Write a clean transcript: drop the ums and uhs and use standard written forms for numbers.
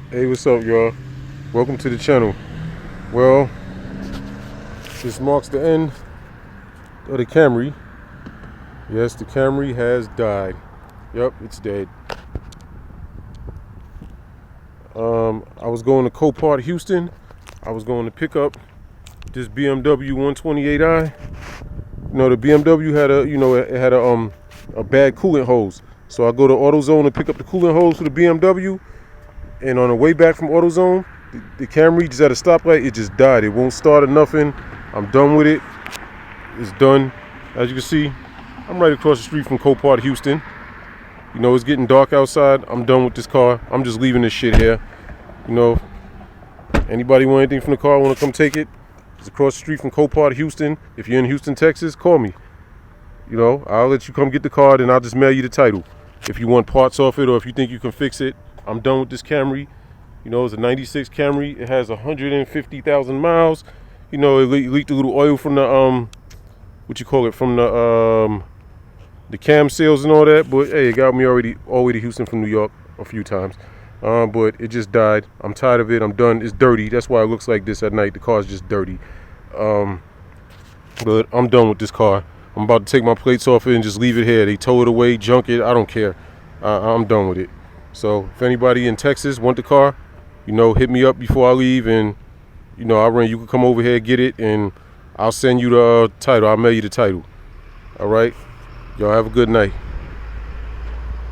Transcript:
Hey, what's up, y'all? Welcome to the channel. Well, this marks the end of the Camry. Yes, the Camry has died. Yep, it's dead. I was going to Copart, Houston. I was going to pick up this BMW 128i. The BMW had a bad coolant hose. So I go to AutoZone to pick up the coolant hose for the BMW, and on the way back from AutoZone, the Camry just at a stoplight. It just died. It won't start or nothing. I'm done with it. It's done. As you can see, I'm right across the street from Copart, Houston. It's getting dark outside. I'm done with this car. I'm just leaving this shit here. Anybody want anything from the car, want to come take it? It's across the street from Copart, Houston. If you're in Houston, Texas, call me. I'll let you come get the car, and I'll just mail you the title. If you want parts off it, or if you think you can fix it, I'm done with this Camry. It's a 96 Camry. It has 150,000 miles. It leaked a little oil from the from the cam seals and all that. But hey, it got me all the way to Houston from New York a few times. But it just died. I'm tired of it. I'm done. It's dirty. That's why it looks like this at night. The car's just dirty. But I'm done with this car. I'm about to take my plates off it and just leave it here. They tow it away, junk it. I don't care. I'm done with it. So if anybody in Texas want the car, hit me up before I leave, and you can come over here, get it, and I'll send you the title. I'll mail you the title. All right, y'all have a good night.